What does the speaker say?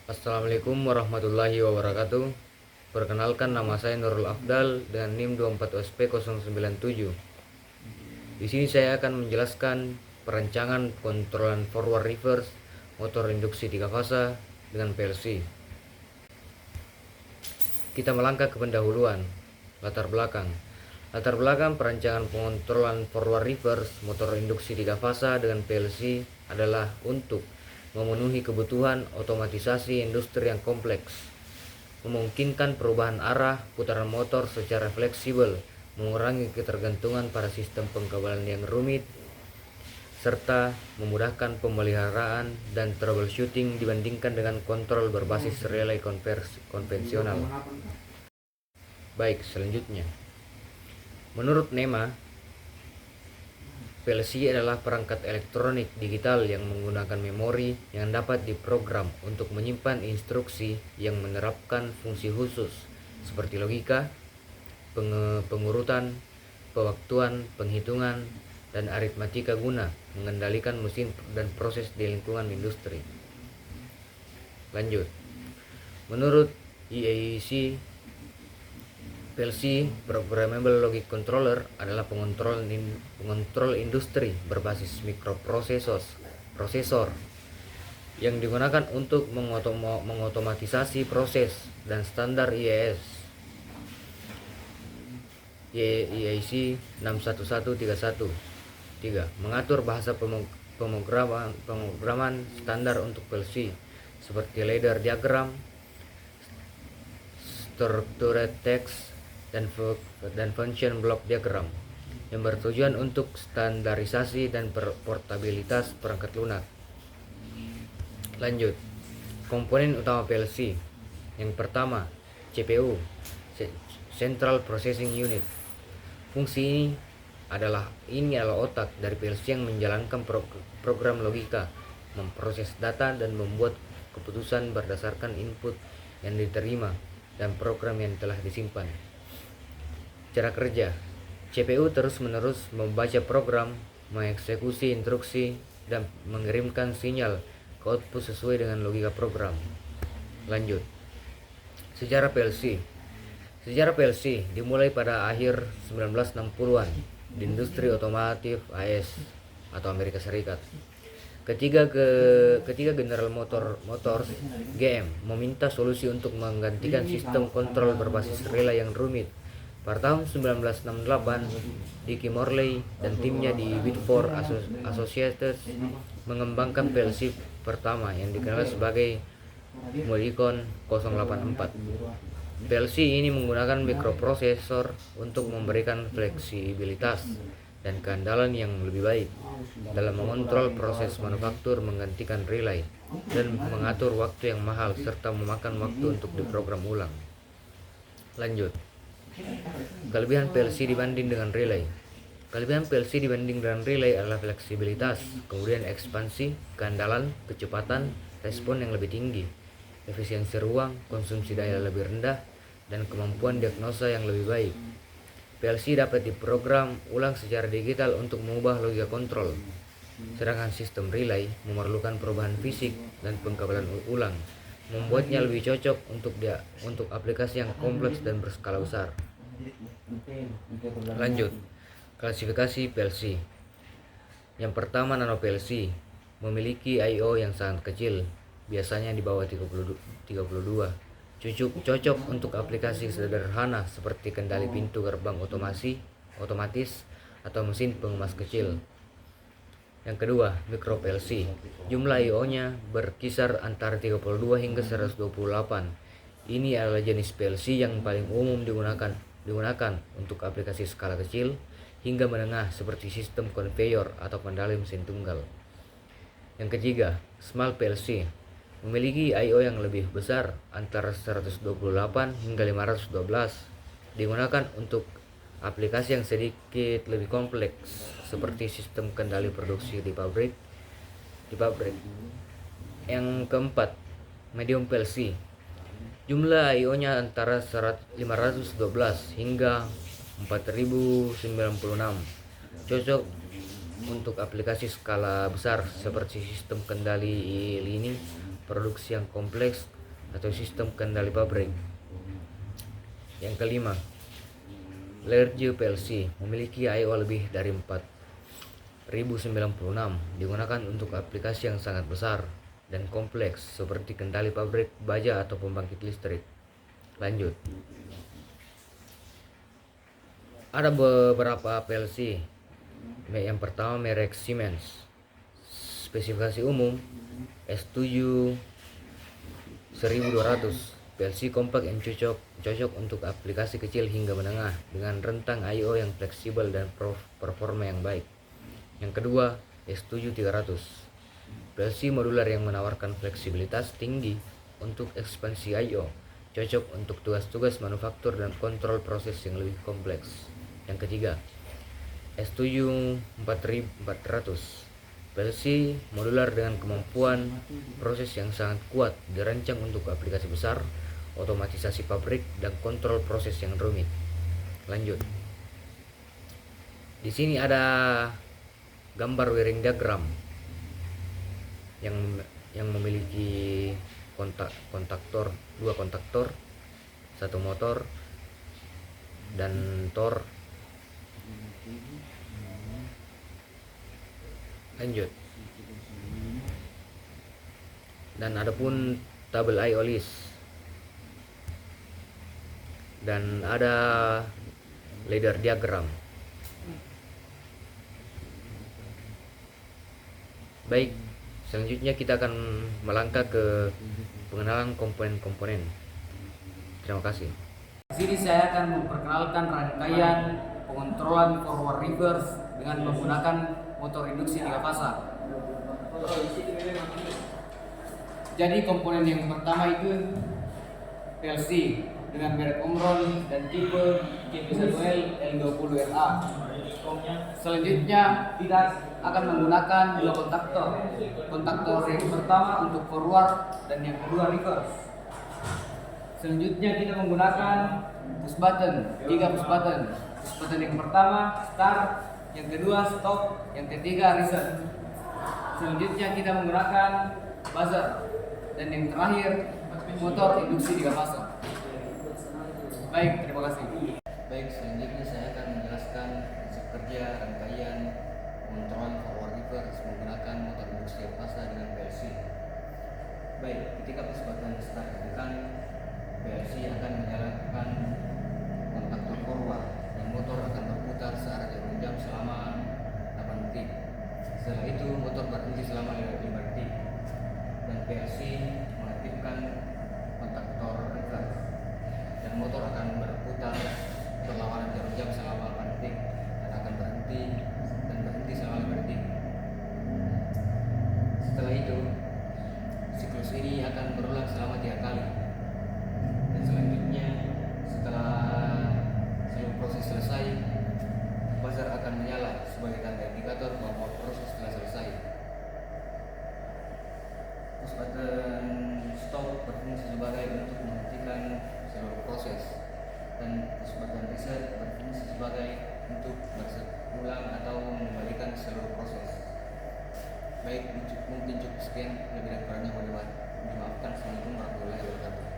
Assalamualaikum warahmatullahi wabarakatuh. Perkenalkan, nama saya Nurul Afdal dengan NIM 24OSP097. Di sini saya akan menjelaskan perancangan pengontrolan forward reverse motor induksi 3 fasa dengan PLC. Kita melangkah ke pendahuluan. Latar belakang perancangan pengontrolan forward reverse motor induksi 3 fasa dengan PLC adalah untuk memenuhi kebutuhan otomatisasi industri yang kompleks, memungkinkan perubahan arah putaran motor secara fleksibel, mengurangi ketergantungan pada sistem pengkabalan yang rumit, serta memudahkan pemeliharaan dan troubleshooting dibandingkan dengan kontrol berbasis relay konvensional. Baik, selanjutnya. Menurut NEMA, PLC adalah perangkat elektronik digital yang menggunakan memori yang dapat diprogram untuk menyimpan instruksi yang menerapkan fungsi khusus seperti logika, pengurutan, pewaktuan, penghitungan, dan aritmatika guna mengendalikan mesin dan proses di lingkungan industri. Lanjut. Menurut EAC, PLC Programmable Logic Controller adalah pengontrol industri berbasis mikroprosesor yang digunakan untuk mengotomatisasi proses dan standar EAC 61131 mengatur bahasa pemrograman standar untuk PLC seperti ladder diagram, structured text, dan function block diagram yang bertujuan untuk standarisasi dan portabilitas perangkat lunak. Lanjut. Komponen utama PLC. Yang pertama, CPU, Central Processing Unit. Fungsi ini adalah otak dari PLC yang menjalankan program logika, memproses data dan membuat keputusan berdasarkan input yang diterima dan program yang telah disimpan. Cara kerja: CPU terus-menerus membaca program, mengeksekusi instruksi, dan mengirimkan sinyal ke output sesuai dengan logika program. Lanjut. Sejarah PLC dimulai pada akhir 1960-an di industri otomotif AS atau Amerika Serikat. Ketika General Motors GM meminta solusi untuk menggantikan sistem kontrol berbasis relay yang rumit. Pada tahun 1968, Dickie Morley dan timnya di Whitford Associates mengembangkan PLC pertama yang dikenal sebagai Modicon 084. PLC ini menggunakan mikroprosesor untuk memberikan fleksibilitas dan keandalan yang lebih baik dalam mengontrol proses manufaktur, menggantikan relay, dan mengatur waktu yang mahal serta memakan waktu untuk diprogram ulang. Lanjut. Kelebihan PLC dibanding dengan relay. Kelebihan PLC dibanding dengan relay adalah fleksibilitas, kemudian ekspansi, keandalan, kecepatan, respon yang lebih tinggi, efisiensi ruang, konsumsi daya lebih rendah, dan kemampuan diagnosa yang lebih baik. PLC dapat diprogram ulang secara digital untuk mengubah logika kontrol, sedangkan sistem relay memerlukan perubahan fisik dan pengkabalan ulang, membuatnya lebih cocok untuk aplikasi yang kompleks dan berskala besar. Lanjut. Klasifikasi PLC. Yang pertama, nano PLC memiliki I/O yang sangat kecil, biasanya di bawah 32. Cocok untuk aplikasi sederhana seperti kendali pintu gerbang otomatis atau mesin pengemas kecil. Yang kedua, micro PLC. Jumlah I/O-nya berkisar antara 32 hingga 128. Ini adalah jenis PLC yang paling umum digunakan untuk aplikasi skala kecil hingga menengah seperti sistem konveyor atau kendali mesin tunggal. Yang ketiga, small PLC memiliki I/O yang lebih besar antara 128 hingga 512, digunakan untuk aplikasi yang sedikit lebih kompleks seperti sistem kendali produksi di pabrik. Yang keempat, medium PLC. Jumlah I/O-nya antara 512 hingga 4096. Cocok untuk aplikasi skala besar seperti sistem kendali lini, produksi yang kompleks, atau sistem kendali pabrik. Yang kelima, Lerge PLC memiliki I/O lebih dari 4096, digunakan untuk aplikasi yang sangat besar dan kompleks seperti kendali pabrik, baja, atau pembangkit listrik. Lanjut. Ada beberapa PLC. Yang pertama merek Siemens. Spesifikasi umum S7 1200. PLC kompak yang cocok untuk aplikasi kecil hingga menengah dengan rentang I/O yang fleksibel dan performa yang baik. Yang kedua, S7 300. PLC modular yang menawarkan fleksibilitas tinggi untuk ekspansi I/O, cocok untuk tugas-tugas manufaktur dan kontrol proses yang lebih kompleks. Yang ketiga, S7 4400. PLC modular dengan kemampuan proses yang sangat kuat, dirancang untuk aplikasi besar, otomatisasi pabrik, dan kontrol proses yang rumit. Lanjut. Di sini ada gambar wiring diagram yang memiliki dua kontaktor, satu motor dan tor. Lanjut. Dan ada pun tabel I/O list. Dan ada ladder diagram. Baik, selanjutnya kita akan melangkah ke pengenalan komponen-komponen. Terima kasih. Di sini saya akan memperkenalkan rangkaian pengontrolan forward reverse dengan menggunakan motor induksi 3 fasa. Jadi komponen yang pertama itu PLC dengan merek Omron dan tipe KB1L L20RA. Selanjutnya kita akan menggunakan dua kontaktor. Kontaktor yang pertama untuk forward dan yang kedua reverse. Selanjutnya kita menggunakan push button, 3 push button. Push button yang pertama start, yang kedua stop, yang ketiga reset. Selanjutnya kita menggunakan buzzer dan yang terakhir motor induksi 3 fasa. Baik, terima kasih. Baik, selanjutnya saya akan menjelaskan prinsip kerja rangkaian pengontrolan forward reverse menggunakan motor induksi 3 fasa dengan PLC. Baik, ketika push button start ditekan, PLC akan menyalakan kontaktor forward dan motor akan berputar searah jarum jam selama 8 detik. Setelah itu motor berhenti selama 5 detik dan PLC mengaktifkan kontaktor reverse dan motor akan berputar berlawanan jarum jam selama 8 detik dan akan berhenti selama 5 detik. Setelah itu siklus ini akan berulang selama 3 kali. Dan selanjutnya setelah seluruh proses selesai, buzzer akan menyala sebagai tanda indikator bahwa proses telah selesai. Push button stop berfungsi sebagai untuk menghentikan seluruh proses, dan push button reset berfungsi sebagai untuk berulang atau mengembalikan seluruh proses. Baik, mungkin cukup sekian, lebih dan kurangnya mohon dimaafkan. Assalamualaikum warahmatullahi wabarakatuh.